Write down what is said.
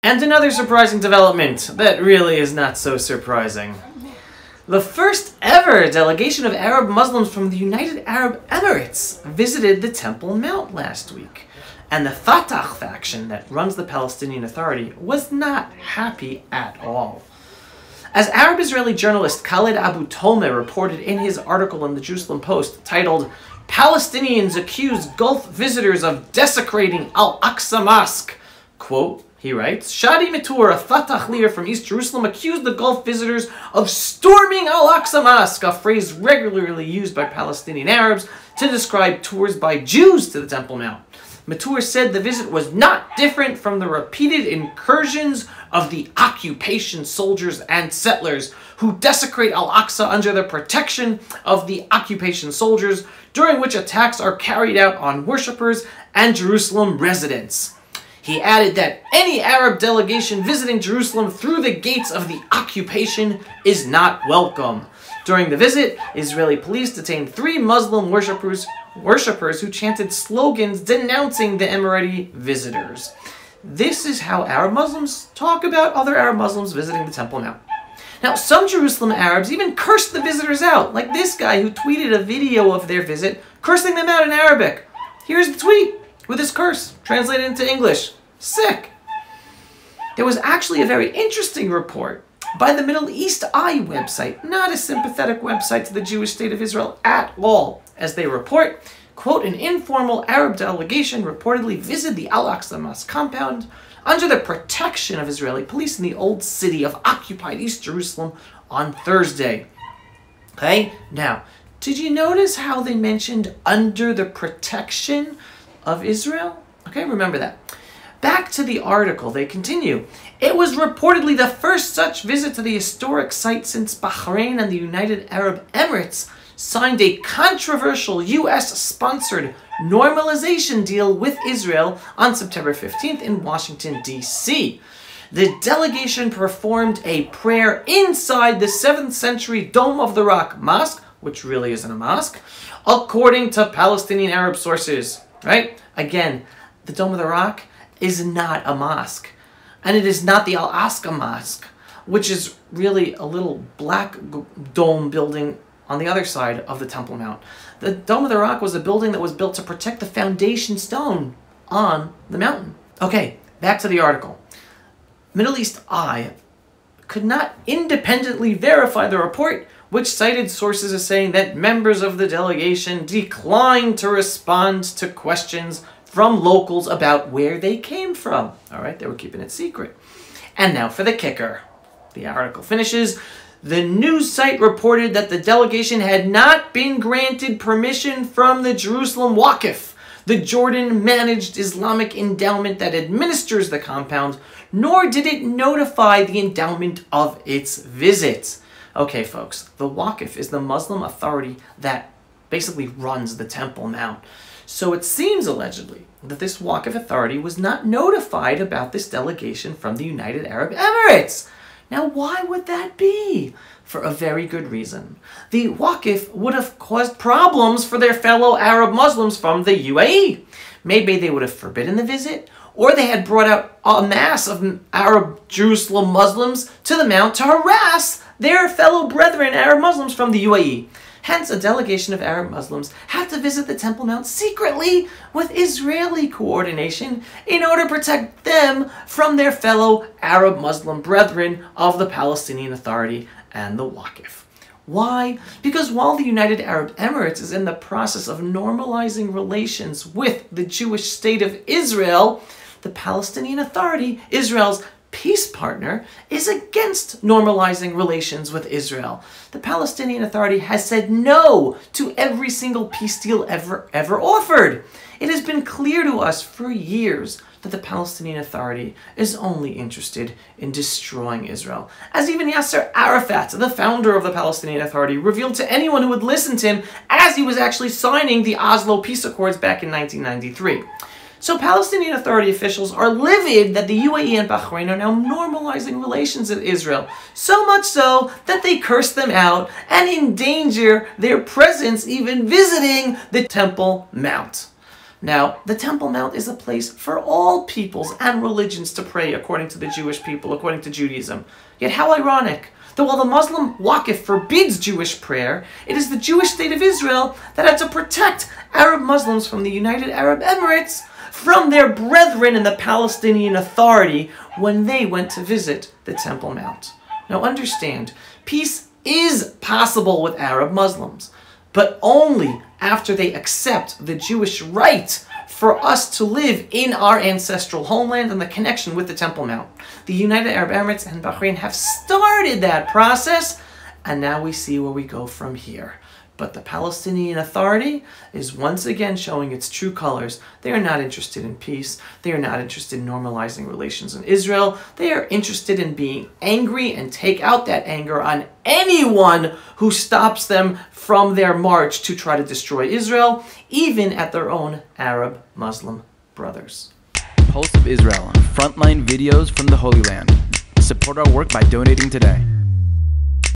And another surprising development that really is not so surprising. The first ever delegation of Arab Muslims from the United Arab Emirates visited the Temple Mount last week. And the Fatah faction that runs the Palestinian Authority was not happy at all. As Arab-Israeli journalist Khaled Abu Tolmeh reported in his article in the Jerusalem Post titled, "Palestinians accuse Gulf visitors of desecrating Al-Aqsa Mosque," quote, he writes, Shadi Matur, a Fatah leader from East Jerusalem, accused the Gulf visitors of storming Al-Aqsa Mosque, a phrase regularly used by Palestinian Arabs to describe tours by Jews to the Temple Mount. Matur said the visit was not different from the repeated incursions of the occupation soldiers and settlers who desecrate Al-Aqsa under the protection of the occupation soldiers, during which attacks are carried out on worshippers and Jerusalem residents. He added that any Arab delegation visiting Jerusalem through the gates of the occupation is not welcome. During the visit, Israeli police detained 3 Muslim worshippers who chanted slogans denouncing the Emirati visitors. This is how Arab Muslims talk about other Arab Muslims visiting the Temple Mount. Now, some Jerusalem Arabs even cursed the visitors out, like this guy who tweeted a video of their visit, cursing them out in Arabic. Here's the tweet with his curse, translated into English. Sick. There was actually a very interesting report by the Middle East Eye website, not a sympathetic website to the Jewish state of Israel at all, as they report, quote, an informal Arab delegation reportedly visited the Al-Aqsa Mosque compound under the protection of Israeli police in the old city of occupied East Jerusalem on Thursday. Okay, now, did you notice how they mentioned under the protection of Israel? Okay, remember that. Back to the article, they continue. It was reportedly the first such visit to the historic site since Bahrain and the United Arab Emirates signed a controversial U.S.-sponsored normalization deal with Israel on September 15th in Washington, D.C. The delegation performed a prayer inside the 7th century Dome of the Rock Mosque, which really isn't a mosque, according to Palestinian Arab sources. Right? Again, the Dome of the Rock is not a mosque. And it is not the Al-Aqsa Mosque, which is really a little black dome building on the other side of the Temple Mount. The Dome of the Rock was a building that was built to protect the foundation stone on the mountain. Okay, back to the article. Middle East Eye could not independently verify the report, which cited sources as saying that members of the delegation declined to respond to questions from locals about where they came from. All right, they were keeping it secret. And now for the kicker. The article finishes. The news site reported that the delegation had not been granted permission from the Jerusalem Waqf, the Jordan-managed Islamic endowment that administers the compound, nor did it notify the endowment of its visit. Okay, folks, the Waqf is the Muslim authority that basically runs the Temple Mount. So it seems, allegedly, that this Waqf authority was not notified about this delegation from the United Arab Emirates. Now, why would that be? For a very good reason. The Waqf would have caused problems for their fellow Arab Muslims from the UAE. Maybe they would have forbidden the visit, or they had brought out a mass of Arab Jerusalem Muslims to the Mount to harass their fellow brethren Arab Muslims from the UAE. Hence, a delegation of Arab Muslims had to visit the Temple Mount secretly with Israeli coordination in order to protect them from their fellow Arab Muslim brethren of the Palestinian Authority and the Waqf. Why? Because while the United Arab Emirates is in the process of normalizing relations with the Jewish state of Israel, the Palestinian Authority, Israel's peace partner, is against normalizing relations with Israel. The Palestinian Authority has said no to every single peace deal ever offered. It has been clear to us for years that the Palestinian Authority is only interested in destroying Israel. As even Yasser Arafat, the founder of the Palestinian Authority, revealed to anyone who would listen to him as he was actually signing the Oslo Peace Accords back in 1993. So Palestinian Authority officials are livid that the UAE and Bahrain are now normalizing relations with Israel, so much so that they curse them out and endanger their presence even visiting the Temple Mount. Now, the Temple Mount is a place for all peoples and religions to pray according to the Jewish people, according to Judaism. Yet how ironic that while the Muslim Waqf forbids Jewish prayer, it is the Jewish state of Israel that had to protect Arab Muslims from the United Arab Emirates from their brethren in the Palestinian Authority when they went to visit the Temple Mount. Now understand, peace is possible with Arab Muslims, but only after they accept the Jewish right for us to live in our ancestral homeland and the connection with the Temple Mount. The United Arab Emirates and Bahrain have started that process, and now we see where we go from here. But the Palestinian Authority is once again showing its true colors. They are not interested in peace. They are not interested in normalizing relations in Israel. They are interested in being angry and take out that anger on anyone who stops them from their march to try to destroy Israel, even at their own Arab Muslim brothers. Pulse of Israel, frontline videos from the Holy Land. Support our work by donating today.